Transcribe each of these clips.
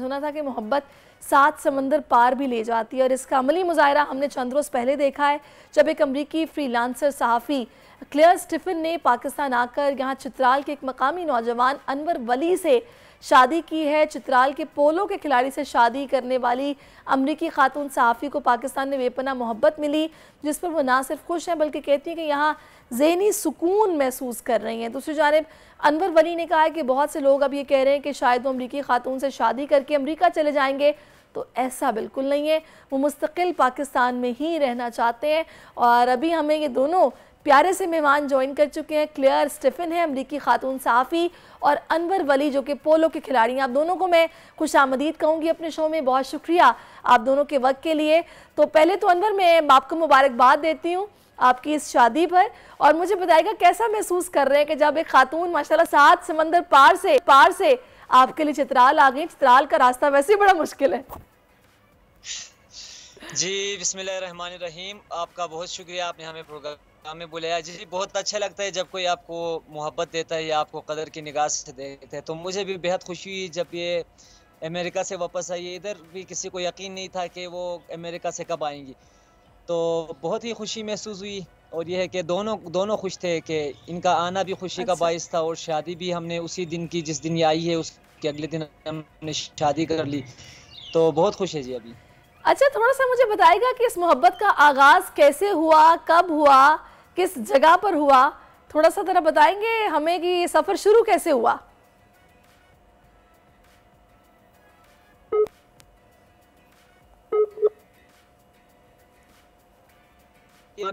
सुना था कि मोहब्बत 7 समंदर पार भी ले जाती है और इसका अमली मुजाहरा हमने चंद रोज़ पहले देखा है जब एक अमरीकी फ्रीलांसर सहाफ़ी क्लेयर स्टीफन ने पाकिस्तान आकर यहाँ चित्राल के एक मकामी नौजवान अनवर वली से शादी की है। चित्राल के पोलो के खिलाड़ी से शादी करने वाली अमरीकी खातून सहाफ़ी को पाकिस्तान में बेपनाह मोहब्बत मिली, जिस पर वो ना सिर्फ खुश हैं बल्कि कहती हैं कि यहाँ ज़हनी सुकून महसूस कर रही हैं। दूसरी जानिब अनवर वली ने कहा है कि बहुत से लोग अब ये कह रहे हैं कि शायद वो अमरीकी खातून से शादी करके अमरीका चले जाएंगे, तो ऐसा बिल्कुल नहीं है। वो मुस्तकिल पाकिस्तान में ही रहना चाहते हैं। और अभी हमें ये दोनों प्यारे से मेहमान ज्वाइन कर चुके हैं। क्लेयर स्टीफन है अमरीकी खातून सहाफ़ी और अनवर वली जो कि पोलो के खिलाड़ी हैं। आप दोनों को मैं खुश आमदीद कहूँगी अपने शो में। बहुत शुक्रिया आप दोनों के वक्त के लिए। तो पहले तो अनवर मैं आपको मुबारकबाद देती हूँ आपकी इस शादी पर, और मुझे बताइएगा कैसा महसूस कर रहे हैं कि जब एक खातून माशाल्लाह 7 समंदर पार से आपके लिए चित्राल आ गई। चित्राल का रास्ता वैसे ही बड़ा मुश्किल है। जी बिस्मिल्लाहिर्रहमानिर्रहीम, आपका बहुत शुक्रिया, आपने हमें प्रोग्राम में बुलाया। जी बहुत अच्छा लगता है जब कोई आपको मोहब्बत देता है या आपको कदर की निगाह से देखता है। तो मुझे भी बेहद खुशी हुई जब ये अमेरिका से वापस आई। इधर भी किसी को यकीन नहीं था कि वो अमेरिका से कब आएंगी, तो बहुत ही खुशी महसूस हुई। और ये है कि दोनों खुश थे कि इनका आना भी खुशी का बाइस था और शादी भी हमने उसी दिन की जिस दिन ये आई है उसके अगले दिन हमने शादी कर ली। तो बहुत खुश है जी अभी। अच्छा, थोड़ा सा मुझे बताइएगा कि इस मोहब्बत का आगाज़ कैसे हुआ, कब हुआ, किस जगह पर हुआ? थोड़ा सा ज़रा बताएंगे हमें कि ये सफ़र शुरू कैसे हुआ?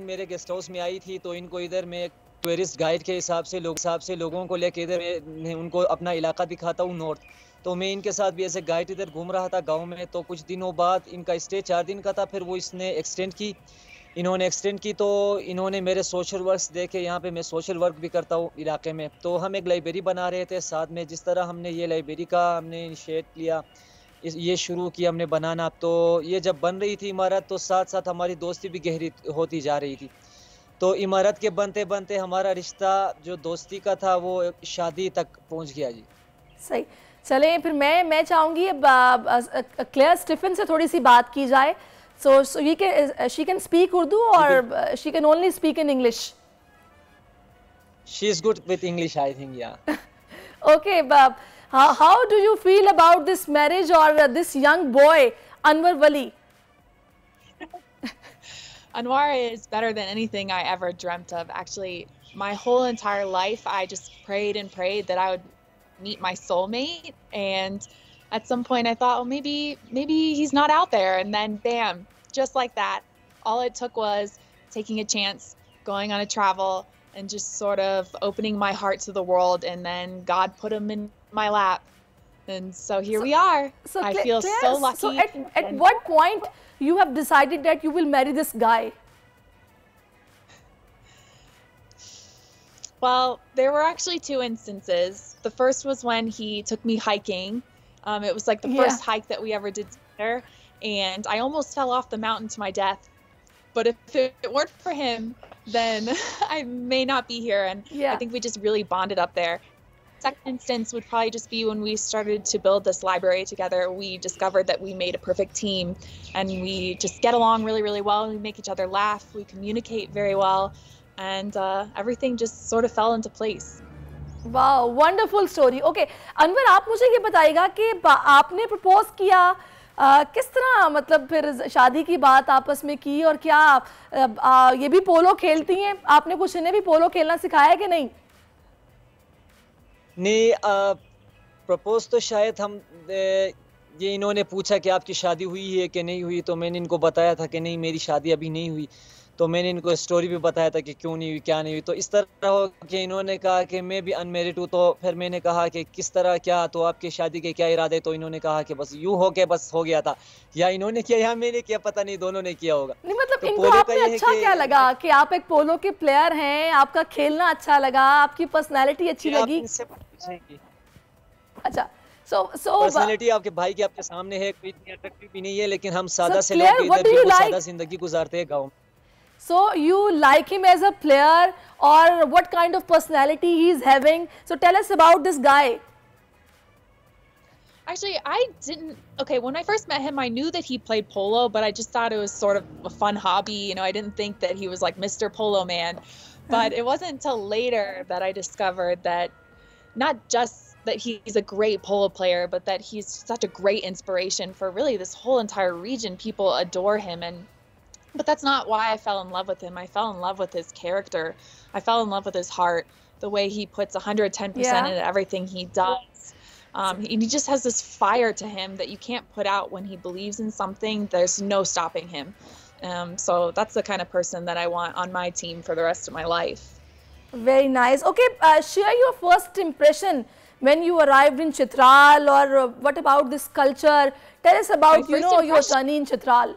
मेरे गेस्ट हाउस में आई थी, तो इनको इधर मैं टूरिस्ट गाइड के हिसाब से लोगों को लेके इधर मैं उनको अपना इलाका दिखाता हूँ नॉर्थ। तो मैं इनके साथ भी ऐसे गाइड इधर घूम रहा था गांव में। तो कुछ दिनों बाद इनका स्टे 4 दिन का था, फिर वो इन्होंने एक्सटेंड की। तो इन्होंने मेरे सोशल वर्क देखे। यहाँ पे मैं सोशल वर्क भी करता हूँ इलाके में। तो हम एक लाइब्रेरी बना रहे थे साथ में। जिस तरह हमने ये लाइब्रेरी का हमने इनिशिएट लिया, ये शुरू किया हमने बनाना। तो ये जब बन रही थी इमारत, तो साथ साथ हमारी दोस्ती भी गहरी होती जा रही थी। तो इमारत के बनते बनते हमारा रिश्ता जो दोस्ती का था वो शादी तक पहुंच गया जी। सही, चले फिर मैं चाहूँगी अब क्लेयर स्टीफन से थोड़ी सी बात की जाए। So she can speak Urdu और she can only speak in English. She is good with English I think, yeah. Okay, how do you feel about this marriage or this young boy, Anwar Wali? Anwar is better than anything I ever dreamt of. Actually, my whole entire life, I just prayed and prayed that I would meet my soulmate. And at some point I thought, well, maybe he's not out there. And then bam, just like that, all it took was taking a chance, going on a travel, and just sort of opening my heart to the world, and then God put him in my lap, and so here we are. So I feel so lucky. So at what point you have decided that you will marry this guy? Well, there were actually 2 instances. The first was when he took me hiking. It was like the first hike that we ever did together, and I almost fell off the mountain to my death. But if it weren't for him, then I may not be here. And I think we just really bonded up there. Second instance would probably just be when we started to build this library together. We discovered that we made a perfect team, and we just get along really, really well. We make each other laugh. We communicate very well, and everything just sort of fell into place. Wow, wonderful story. Okay, Anwar, आप मुझे ये बताइएगा कि आपने propose किया किस तरह, मतलब फिर शादी की बात आपस में की, और क्या ये भी पोलो खेलती हैं? आपने कुछ इन्हें भी पोलो खेलना सिखाया कि नहीं? नहीं, प्रपोज तो शायद ये इन्होंने पूछा कि आपकी शादी हुई है कि नहीं हुई, तो मैंने इनको बताया था कि नहीं मेरी शादी अभी नहीं हुई। तो मैंने इनको स्टोरी भी बताया था कि क्यों नहीं हुई, क्या नहीं हुई। तो इस तरह हो कि इन्होंने कहा कि मैं भी अनमेरिड हूँ। तो फिर मैंने कहा कि किस तरह, क्या, तो आपकी शादी के क्या इरादे? तो इन्होंने कहा कि बस यूं हो के बस हो गया था, या इन्होंने किया या मैंने किया, पता नहीं, दोनों ने किया होगा। नहीं, मतलब तो इनको आपने अच्छा क्या लगा कि आप एक पोलो के प्लेयर हैं, आपका खेलना अच्छा लगा, आपकी पर्सनैलिटी अच्छी लगी? अच्छा, पर्सनैलिटी आपके भाई की आपके सामने है, कोई अट्रैक्टिव भी नहीं है, लेकिन हम सादा से लोग इधर भी सादा जिंदगी गुजारते हैं गाँव में। So you like him as a player, or what kind of personality he is having? So tell us about this guy. Actually, I didn't. Okay, when I first met him, I knew that he played polo, but I just thought it was sort of a fun hobby. You know, I didn't think that he was like Mr. Polo Man. But it wasn't until later that I discovered that not just that he's a great polo player, but that he's such a great inspiration for really this whole entire region. People adore him, but that's not why I fell in love with him. I fell in love with his character. I fell in love with his heart, the way he puts 110% into everything he does. And he just has this fire to him that you can't put out. When he believes in something, there's no stopping him. So that's the kind of person that I want on my team for the rest of my life. Very nice. Okay, share your first impression when you arrived in Chitral, or what about this culture? Tell us about, you know, your journey in Chitral.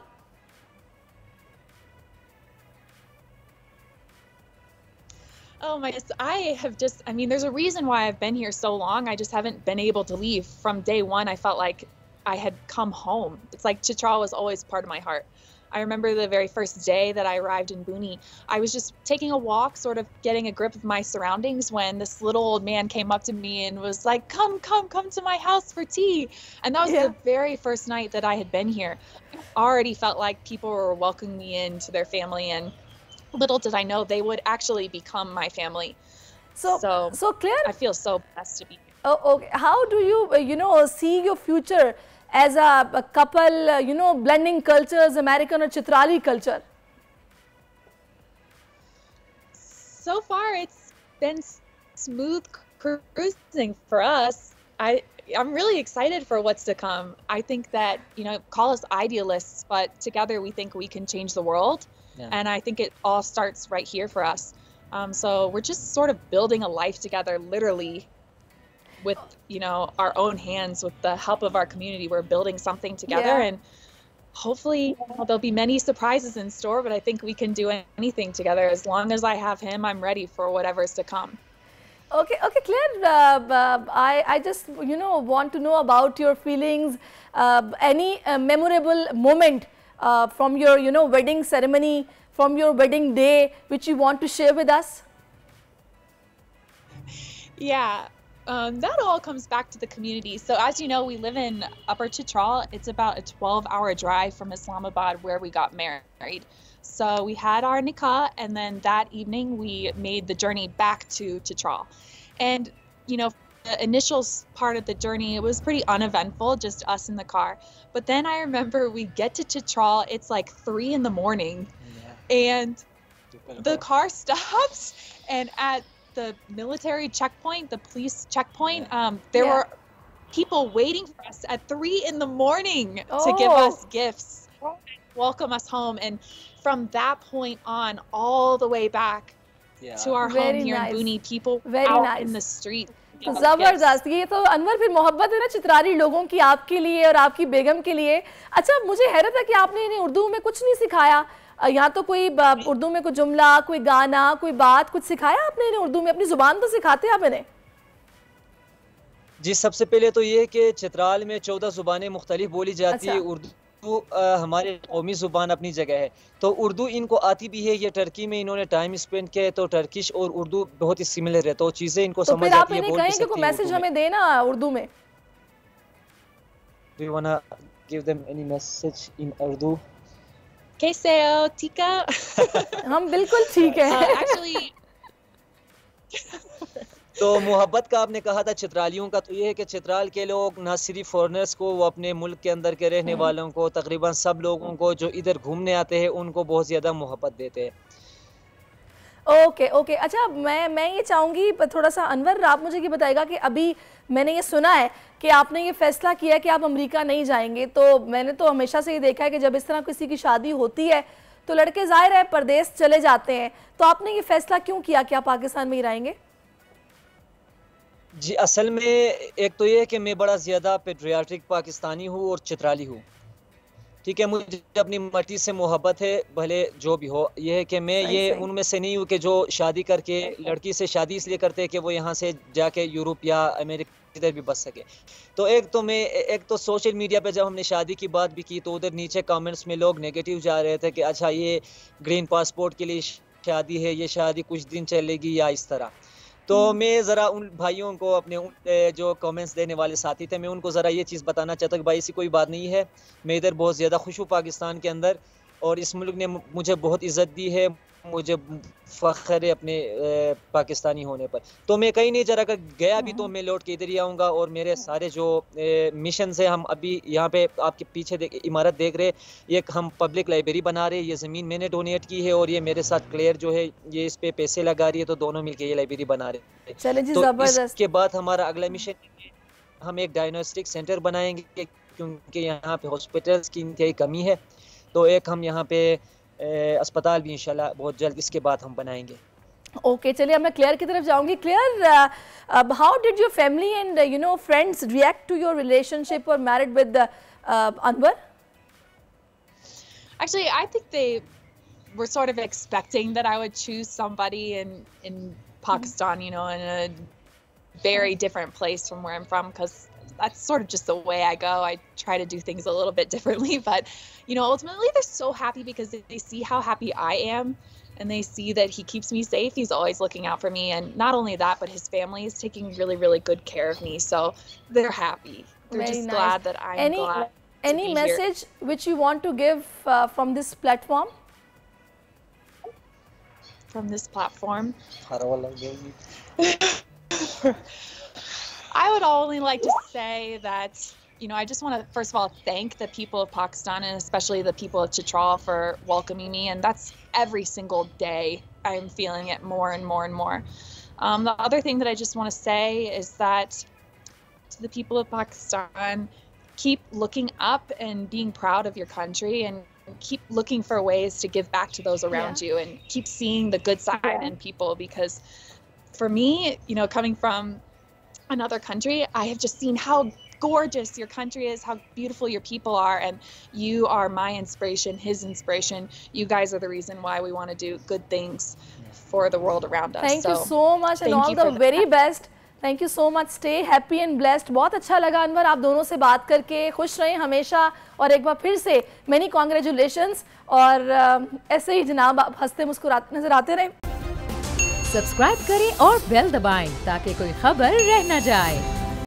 Oh my goodness, I mean, there's a reason why I've been here so long. I just haven't been able to leave. From day one, I felt like I had come home. It's like Chitral was always part of my heart. I remember the very first day that I arrived in Buni, I was just taking a walk, sort of getting a grip of my surroundings, when this little old man came up to me and was like, come to my house for tea. And that was the very first night that I had been here. I already felt like people were welcoming me into their family, and little did I know they would actually become my family. So Claire, I feel so blessed to be here. Oh, okay. How do you, you know, see your future as a couple, you know, blending cultures, American or Chitrali culture? So far, it's been smooth cruising for us. I'm really excited for what's to come. I think that, you know, call us idealists, but together we think we can change the world. Yeah. And I think it all starts right here for us. So we're just sort of building a life together, literally, with, you know, our own hands, with the help of our community. We're building something together, and hopefully, you know, there'll be many surprises in store, but I think we can do anything together. As long as I have him, I'm ready for whatever's to come. Okay, Claire, I just, you know, want to know about your feelings, any memorable moment from your, you know, wedding ceremony, from your wedding day, which you want to share with us? Yeah, that all comes back to the community. So as you know, we live in Upper Chitral. It's about a 12-hour drive from Islamabad, where we got married. So we had our nikah, and then that evening we made the journey back to Chitral. And, you know, the initial part of the journey, it was pretty uneventful, just us in the car. But then I remember we get to Chitral, it's like 3 in the morning, and the car stops, and at the military checkpoint, the police checkpoint, there were people waiting for us at 3 in the morning to give us gifts, welcome us home. And from that point on, all the way back to our home here in Buni, people out in the street. जबरदस्त, ये तो अनवर फिर मोहब्बत है ना चित्राली लोगों की आपके लिए और आपकी बेगम के लिए। अच्छा, मुझे हैरत है कि आपने इन्हें उर्दू में कुछ नहीं सिखाया, यहाँ तो कोई उर्दू में कोई जुमला, कोई गाना, कोई बात कुछ सिखाया आपने इन्हें उर्दू में? अपनी जुबान तो सिखाते आप इन्हें। जी, सबसे पहले तो ये कि चित्राल में 14 जुबानें मुख्तलिफ बोली जाती है। उर्दू हमारे कौमी जुबान अपनी जगह है, तो उर्दू इनको आती भी है। ये टर्की में इन्होंने टाइम स्पेंड किया है, तो टर्किश और उर्दू बहुत ही सिमिलर है, तो चीजें इनको समझ आती है, बोल भी सकती है। मैसेज हमें देना उर्दू में। Do you wanna give them any message in Urdu? कैसे हो, टीका? हम बिल्कुल ठीक है। Actually, तो मोहब्बत का आपने कहा था चित्रालियों का, तो ये है कि चित्राल के लोग ना सिर्फ फॉरेनर्स को, वो अपने मुल्क के अंदर के रहने वालों को, तकरीबन सब लोगों को जो इधर घूमने आते हैं, उनको बहुत ज़्यादा मोहब्बत देते हैं। ओके। अच्छा, मैं ये चाहूँगी थोड़ा सा अनवर, आप मुझे ये बताएगा कि अभी मैंने ये सुना है कि आपने ये फैसला किया कि आप अमेरिका नहीं जाएंगे। तो मैंने तो हमेशा से ये देखा है कि जब इस तरह किसी की शादी होती है तो लड़के ज़ाहिर है परदेश चले जाते हैं, तो आपने ये फैसला क्यों किया कि आप पाकिस्तान में ही रहेंगे? जी, असल में एक तो ये है कि मैं बड़ा ज़्यादा पेट्रियाटिक पाकिस्तानी हूँ और चित्राली हूँ, ठीक है। मुझे अपनी मट्टी से मोहब्बत है, भले जो भी हो। ये है कि मैं ये उनमें से नहीं हूँ कि जो शादी करके, लड़की से शादी इसलिए करते हैं कि वो यहाँ से जाके यूरोप या अमेरिका इधर भी बच सके। तो एक तो सोशल मीडिया पे जब हमने शादी की बात भी की, तो उधर नीचे कमेंट्स में लोग नेगेटिव जा रहे थे कि अच्छा ये ग्रीन पासपोर्ट के लिए शादी है, ये शादी कुछ दिन चलेगी या इस तरह। तो मैं ज़रा उन भाइयों को अपने जो कमेंट्स देने वाले साथी थे, मैं उनको ज़रा ये चीज़ बताना चाहता हूँ कि भाई ऐसी कोई बात नहीं है। मैं इधर बहुत ज़्यादा खुश हूँ पाकिस्तान के अंदर, और इस मुल्क ने मुझे बहुत इज़्ज़त दी है, मुझे फ़ख्र है अपने पाकिस्तानी होने पर। तो मैं कहीं नहीं जरा गया भी तो मैं लौट के इधर ही आऊँगा, और मेरे सारे जो मिशन से हम अभी यहाँ पे आपके पीछे इमारत देख रहे हैं, ये हम पब्लिक लाइब्रेरी बना रहे हैं। ये ज़मीन मैंने डोनेट की है और ये मेरे साथ क्लेयर जो है ये इस पे पैसे लगा रही है, तो दोनों मिलके ये लाइब्रेरी बना रहे हैं। चले जी, तो जबरदस्त। इसके बाद हमारा अगला मिशन, हम एक डायग्नोस्टिक सेंटर बनाएंगे क्योंकि यहाँ पे हॉस्पिटल्स की इंतहाई कमी है। तो एक हम यहाँ पे अस्पताल भी इंशाल्लाह बहुत जल्द इसके बाद हम बनाएंगे। ओके, चलिए अब मैं क्लेयर की तरफ जाऊंगी। Claire, how did your family and friends react to your relationship और married with Anwar? Actually, I think they were sort of expecting that I would choose somebody in Pakistan, in a very different place from where I'm from, because that's sort of just the way I go. I try to do things a little bit differently, but ultimately they're so happy because they see how happy I am, and they see that he keeps me safe. He's always looking out for me, and not only that, but his family is taking really, really good care of me. So they're happy. They're Very just nice. glad that I'm glad. Any message which you want to give from this platform? From this platform? I would only like to say that, I just want to, first of all, thank the people of Pakistan, and especially the people of Chitral, for welcoming me. And that's every single day. I'm feeling it more and more and more. The other thing that I just want to say is that to the people of Pakistan, keep looking up and being proud of your country, and keep looking for ways to give back to those around you, and keep seeing the good side in people. Because for me, coming from another country, I have just seen how gorgeous your country is, how beautiful your people are, and you are my inspiration, his inspiration. You guys are the reason why we want to do good things for the world around us. Thank you so much, and all the very best. Thank you so much, stay happy and blessed. बहुत अच्छा लगा अनवर आप दोनों से बात करके, खुश रहें हमेशा, और एक बार फिर से मेनी कॉन्ग्रेचुलेशंस, और ऐसे ही जनाब आप हंसते मुस्कुराते नजर आते रहें। सब्सक्राइब करें और बेल दबाएं ताकि कोई खबर रह न जाए।